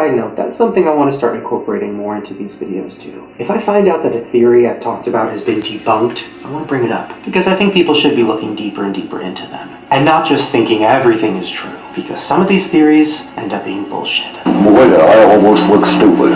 side note, that's something I want to start incorporating more into these videos too. If I find out that a theory I've talked about has been debunked, I want to bring it up, because I think people should be looking deeper and deeper into them. And not just thinking everything is true, because some of these theories end up being bullshit. Boy, I almost look stupid.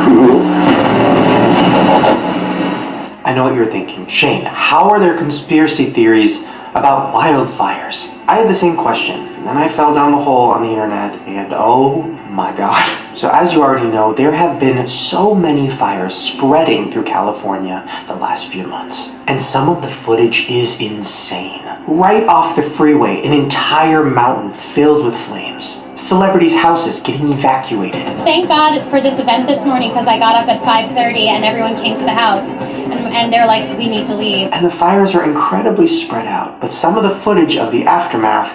I know what you're thinking. Shane, how are there conspiracy theories about wildfires? I had the same question, and then I fell down the hole on the internet, and oh my god. So as you already know, there have been so many fires spreading through California the last few months. And some of the footage is insane. Right off the freeway, an entire mountain filled with flames. Celebrities' houses getting evacuated. Thank God for this event this morning, because I got up at 5:30 and everyone came to the house and they're like, we need to leave. And the fires are incredibly spread out, but some of the footage of the aftermath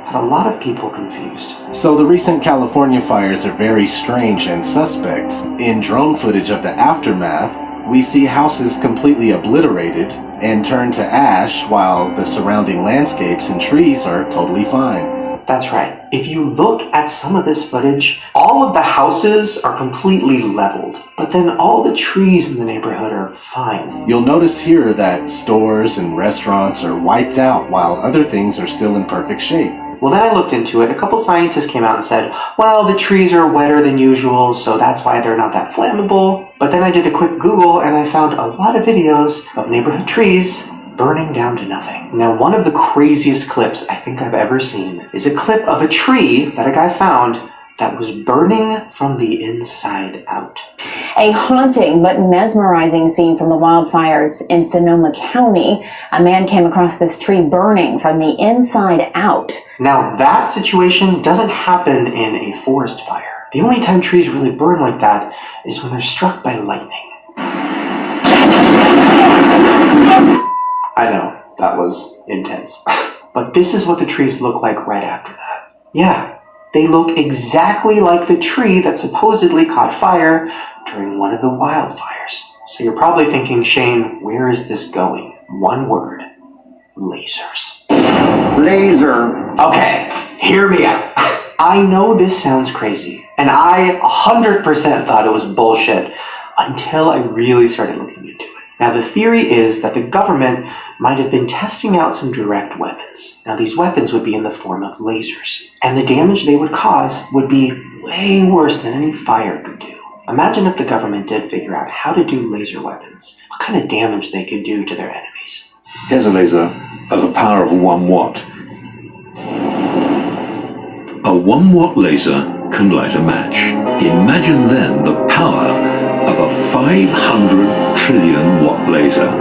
had a lot of people confused. So the recent California fires are very strange and suspect. In drone footage of the aftermath, we see houses completely obliterated and turned to ash, while the surrounding landscapes and trees are totally fine. That's right. If you look at some of this footage, all of the houses are completely leveled, but then all the trees in the neighborhood are fine. You'll notice here that stores and restaurants are wiped out while other things are still in perfect shape. Well, then I looked into it. A couple scientists came out and said, well, the trees are wetter than usual, so that's why they're not that flammable. But then I did a quick Google and I found a lot of videos of neighborhood trees burning down to nothing. Now, one of the craziest clips I think I've ever seen is a clip of a tree that a guy found that was burning from the inside out. A haunting but mesmerizing scene from the wildfires in Sonoma County. A man came across this tree burning from the inside out. Now, that situation doesn't happen in a forest fire. The only time trees really burn like that is when they're struck by lightning. I know, that was intense. But this is what the trees look like right after that. Yeah, they look exactly like the tree that supposedly caught fire during one of the wildfires. So you're probably thinking, Shane, where is this going? One word: lasers. Laser. Okay, hear me out. I know this sounds crazy, and I 100% thought it was bullshit until I really started looking into it. Now, the theory is that the government might have been testing out some direct weapons. Now, these weapons would be in the form of lasers, and the damage they would cause would be way worse than any fire could do. Imagine if the government did figure out how to do laser weapons, what kind of damage they could do to their enemies. Here's a laser of a power of 1 watt. A 1 watt laser can light a match. Imagine then the power of a 500 trillion watt laser.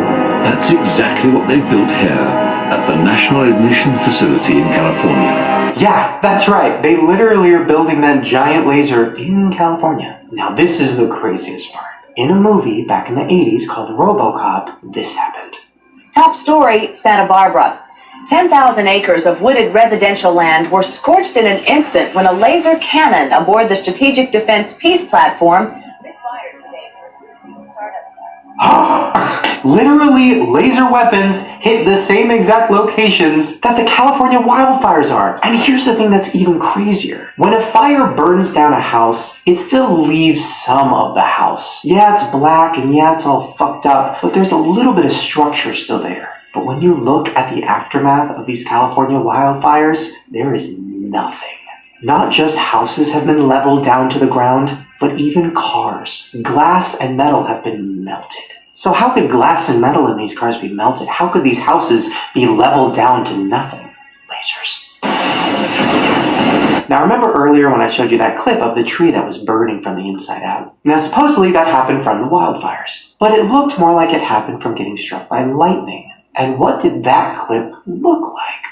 That's exactly what they've built here at the National Ignition Facility in California. Yeah, that's right. They literally are building that giant laser in California. Now, this is the craziest part. In a movie back in the 80s called RoboCop, this happened. Top story, Santa Barbara. 10,000 acres of wooded residential land were scorched in an instant when a laser cannon aboard the Strategic Defense Peace Platform misfired today. Literally, laser weapons hit the same exact locations that the California wildfires are. And here's the thing that's even crazier. When a fire burns down a house, it still leaves some of the house. Yeah, it's black and yeah, it's all fucked up, but there's a little bit of structure still there. But when you look at the aftermath of these California wildfires, there is nothing. Not just houses have been leveled down to the ground, but even cars. Glass and metal have been melted. So how could glass and metal in these cars be melted? How could these houses be leveled down to nothing? Lasers. Now, remember earlier when I showed you that clip of the tree that was burning from the inside out? Now, supposedly that happened from the wildfires, but it looked more like it happened from getting struck by lightning. And what did that clip look like?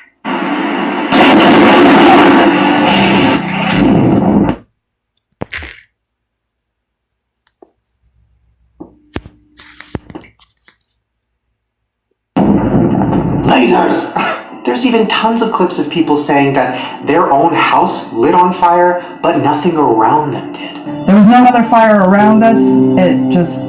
Lasers! There's even tons of clips of people saying that their own house lit on fire, but nothing around them did. There was no other fire around us. It just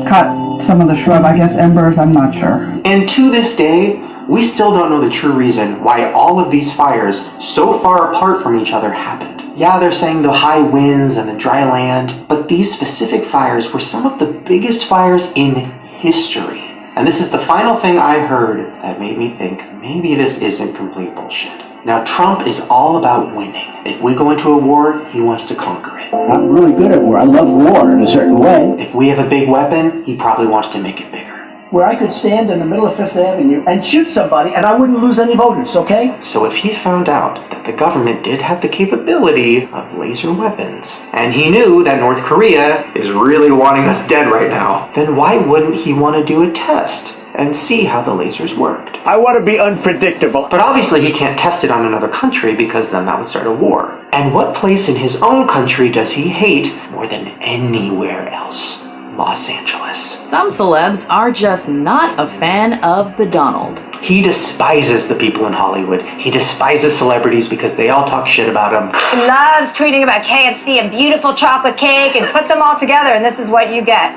caught some of the shrub, I guess embers, I'm not sure. And to this day, we still don't know the true reason why all of these fires so far apart from each other happened. Yeah, they're saying the high winds and the dry land, but these specific fires were some of the biggest fires in history. And this is the final thing I heard that made me think maybe this isn't complete bullshit. Now, Trump is all about winning. If we go into a war, he wants to conquer it. I'm really good at war. I love war in a certain way. If we have a big weapon, he probably wants to make it bigger. Where I could stand in the middle of Fifth Avenue and shoot somebody and I wouldn't lose any voters, okay? So if he found out that the government did have the capability of laser weapons, and he knew that North Korea is really wanting us dead right now, then why wouldn't he want to do a test and see how the lasers worked? I want to be unpredictable. But obviously he can't test it on another country because then that would start a war. And what place in his own country does he hate more than anywhere else? Los Angeles. Some celebs are just not a fan of the Donald. He despises the people in Hollywood. He despises celebrities because they all talk shit about him. He loves tweeting about KFC and beautiful chocolate cake and put them all together and this is what you get.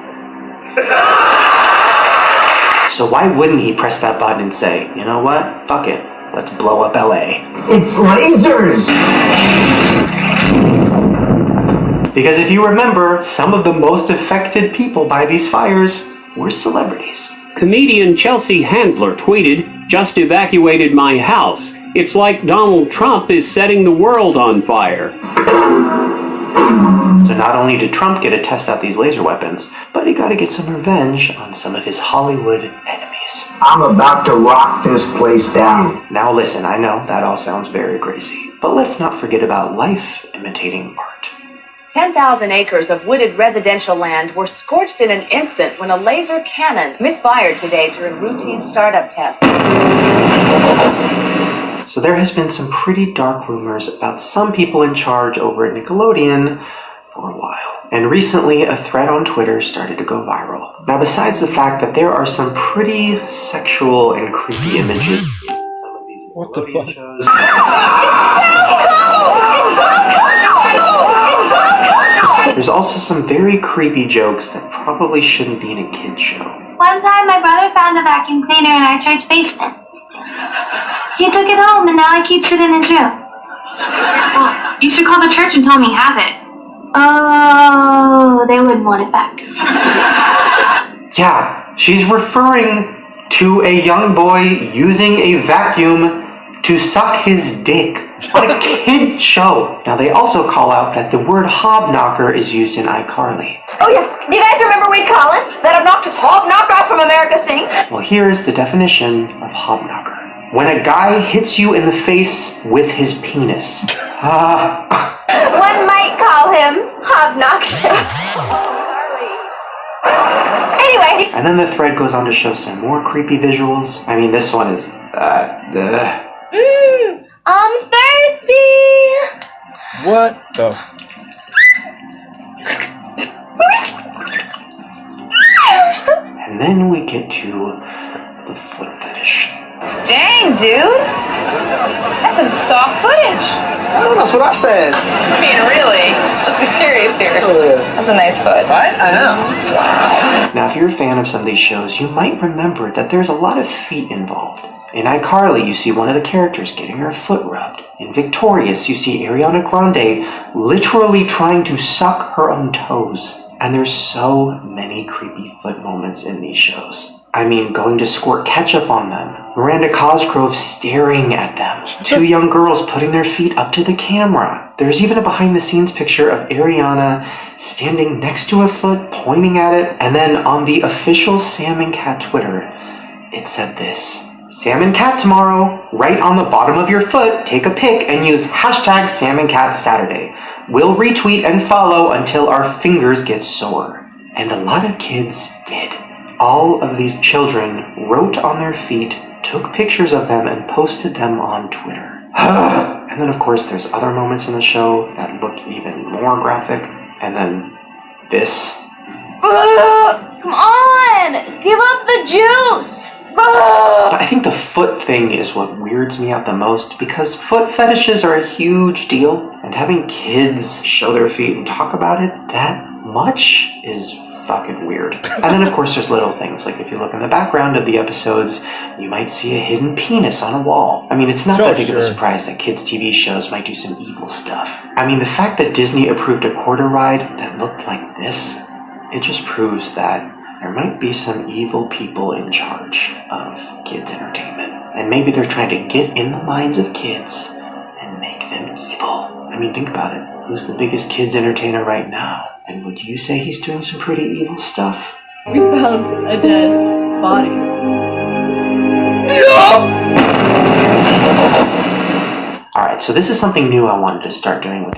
So why wouldn't he press that button and say, you know what? Fuck it. Let's blow up LA. It's lasers! Because if you remember, some of the most affected people by these fires were celebrities. Comedian Chelsea Handler tweeted, "Just evacuated my house. It's like Donald Trump is setting the world on fire." So not only did Trump get to test out these laser weapons, but he got to get some revenge on some of his Hollywood enemies. I'm about to rock this place down. Now listen, I know that all sounds very crazy, but let's not forget about life imitating art. 10,000 acres of wooded residential land were scorched in an instant when a laser cannon misfired today during routine startup tests. So there has been some pretty dark rumors about some people in charge over at Nickelodeon for a while. And recently, a thread on Twitter started to go viral. Now, besides the fact that there are some pretty sexual and creepy images in some of these Nickelodeon shows... There's also some very creepy jokes that probably shouldn't be in a kid's show. One time my brother found a vacuum cleaner in our church basement. He took it home and now he keeps it in his room. Well, you should call the church and tell him he has it. Oh, they wouldn't want it back. Yeah, she's referring to a young boy using a vacuum to suck his dick on a kid show. Now they also call out that the word hobknocker is used in iCarly. Oh yeah, do you guys remember Wade Collins? That obnoxious hobknocker from America Sings? Well, here's the definition of hobknocker. When a guy hits you in the face with his penis. One might call him hobknocker. Anyway. And then the thread goes on to show some more creepy visuals. I mean, this one is, I'm thirsty. What the? And then we get to the foot fetish. Dang, dude. That's some soft footage. Oh, that's what I said. I mean, really? Let's be serious here. That's a nice foot. Right? I know. Now, if you're a fan of some of these shows, you might remember that there's a lot of feet involved. In iCarly, you see one of the characters getting her foot rubbed. In Victorious, you see Ariana Grande literally trying to suck her own toes. And there's so many creepy foot moments in these shows. I mean, going to squirt ketchup on them. Miranda Cosgrove staring at them. Two young girls putting their feet up to the camera. There's even a behind-the-scenes picture of Ariana standing next to a foot, pointing at it. And then on the official Sam and Cat Twitter, it said this: Sam and Cat tomorrow, right on the bottom of your foot, take a pic and use hashtag Sam and Cat Saturday. We'll retweet and follow until our fingers get sore. And a lot of kids did. All of these children wrote on their feet, took pictures of them, and posted them on Twitter. And then, of course, there's other moments in the show that look even more graphic. And then this. Come on! Give up the juice! But I think the foot thing is what weirds me out the most, because foot fetishes are a huge deal, and having kids show their feet and talk about it that much is fucking weird. And then of course there's little things, like if you look in the background of the episodes, you might see a hidden penis on a wall. I mean, it's not that big of a surprise that kids' TV shows might do some evil stuff. I mean, the fact that Disney approved a quarter ride that looked like this, it just proves that there might be some evil people in charge of kids' entertainment. And maybe they're trying to get in the minds of kids and make them evil. I mean, think about it. Who's the biggest kids' entertainer right now? And would you say he's doing some pretty evil stuff? We found a dead body. Alright, so this is something new I wanted to start doing with